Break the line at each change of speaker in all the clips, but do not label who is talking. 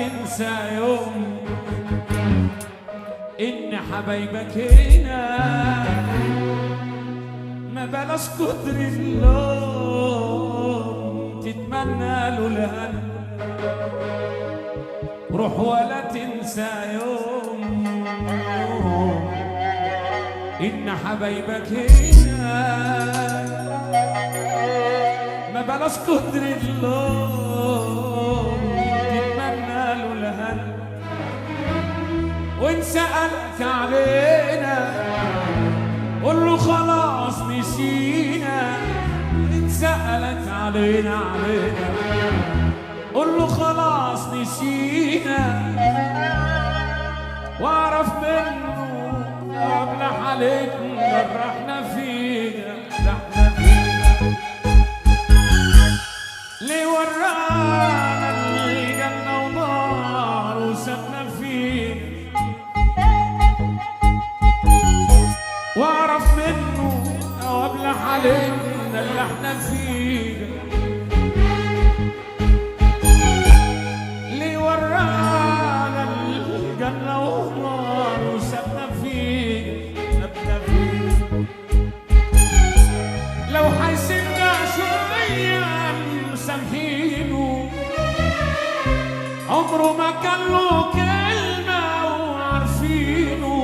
تنسى يوم إن حبايبك هنا، ما بلاش كتر اللوم تتمنى له الهنا. روح ولا تنسى يوم إن حبايبك هنا، ما بلاش كتر اللوم تتمنى له الهنا. وإن سألك علينا قول له خلاص نسينا. إن سألك علينا قول له خلاص نسينا. واعرف منه قبل حالتنا رحنا فينا ليه ورانا الجنة ونار وسابنا فينا. واعرف منه قبل حالتنا اللي احنا فينا ليه ورانا الجنة ونار وسابنا فينا لو حيسيبنا شوية مسامحينه، عمره ما كان له كلمة وعارفينه.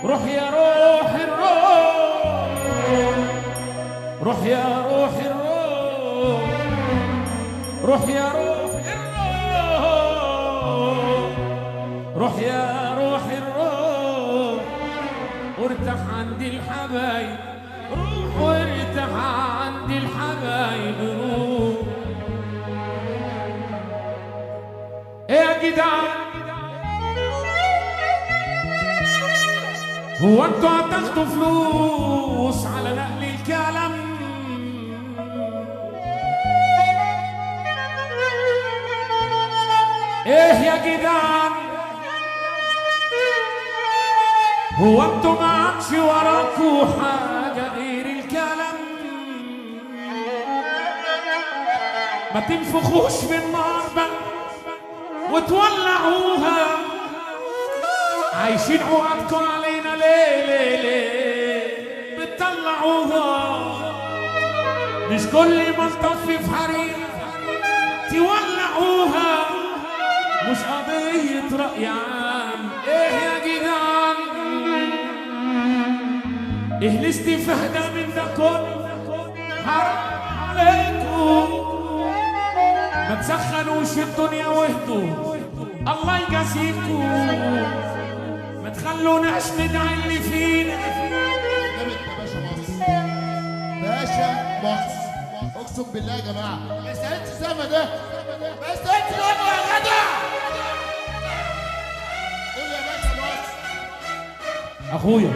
روح يا روح الروح، روح يا روح الروح، روح يا روح الروح، روح يا روح الروح وارتاح عند الحبايب. روح وارتاح عند الحبايب. روح يا جدعان، هو انتوا هتاخدوا فلوس على نقل الكلام؟ ايه يا جدعان، هو انتوا ما عادش وراكوا حاجة غير الكلام؟ ما تنفخوش بالنار بقى وتولعوها. عايشين عقدكم علينا ليه ليه ليه بتطلعوها؟ مش كل ما نطفي في حريق تولعوها. مش قضية رأي عام. ايه يا جدعان، ايه الاستفادة من ده كله؟ حرام عليكم، ما تسخنوش الدنيا واهدوا الله يجازيكم. ما تخلوناش ندعي اللي فينا.
باشا مصر، اقسم بالله يا جماعه ما يستاهلش الزمن ده، ما يستاهلش الوضع يا جدع. قول يا باشا مصر
اخويا.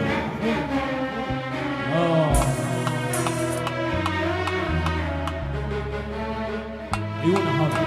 عيون حاضر.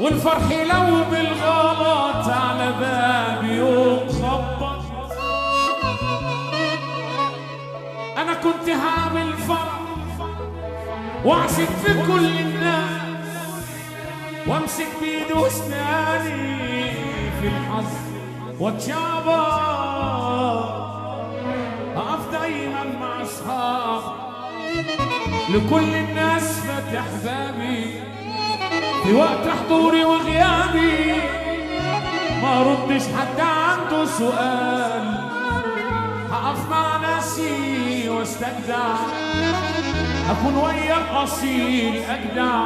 والفرح لو بالغلط على بابي يوم خبط. انا كنت هعمل فرح واعشق في كل الناس وامسك بيده واسناني في الحظ واتشابه اقف دايما مع اصحاب لكل الناس فاتح بابي في وقت حضوري وغيابي ما ردش حد عنده سؤال هقف مع ناسي واستجدع اكون ويا الاصيل اجدع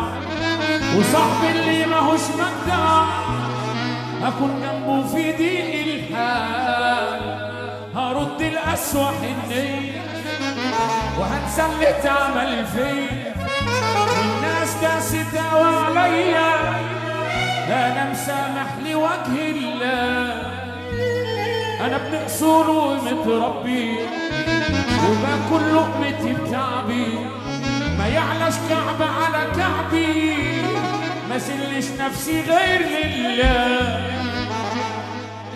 وصاحبي اللي ماهوش مجدع اكون جنبه في ضيق الحال هرد الاسوأ حنية وهنسى اللي اتعمل فيا والناس داست قوي عليا انا مسامح لوجه الله انا ابن اصول ومتربي وباكل لقمتي بتعبي ما يعلاش كعب على كعبي ما سلش نفسي غير لله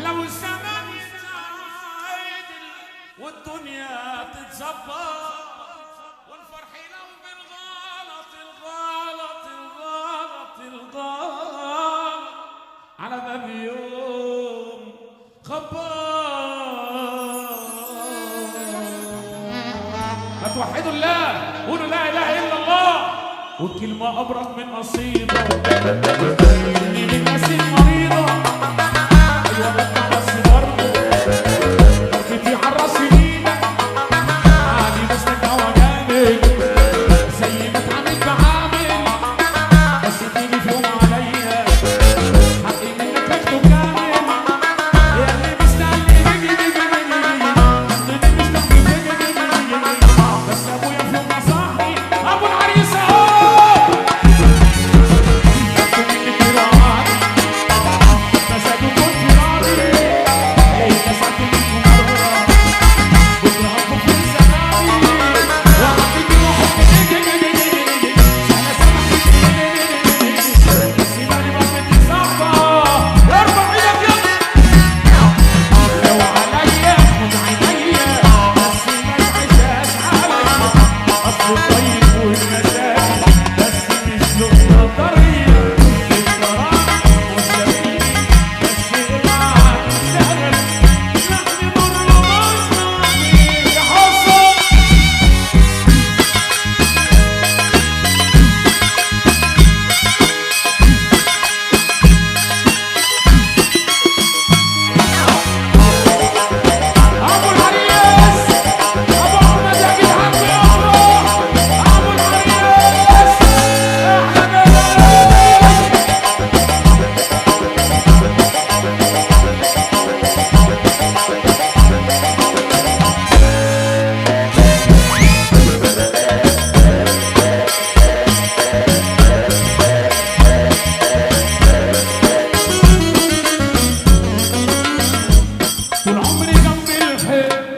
لو الزمان يتعادل والدنيا تتظبط والفرح لو بالغلط الغلط على باب يوم خبط. ما توحدوا الله قولوا لا اله الا الله والكلمه ابرد من قصيده اللي للناس المريضه الوقت بس برضه ضربتي على الراس ايدك عادي مستجدع وجامد زي ما اتعاملت بعامل بس تيجي في يوم عليا حقي منك اخده كامل يا اللي مستني بس ابويا في يوم نصحني ابو العريس اهو انتوا مني كرامات مساجوا كنت راضي ايه كسرتوا منكم مرة بكره اطلب في زماني وعطيتي وحب انا سامحك بس مالي بطنتي صعبة ارفع ايدك يلا لو عليا خد عينيا بس ما تعيشهاش عليا اصل الطيب والمشاكل بس مش لقمة طرية الكرامة مستقيم بس اوعى تشتغل لحن مر ومصنعي يا حصل ابو العريس ابو احمد يا جدعان في امره ابو العريس احلى جمال طول عمري جنب الحيط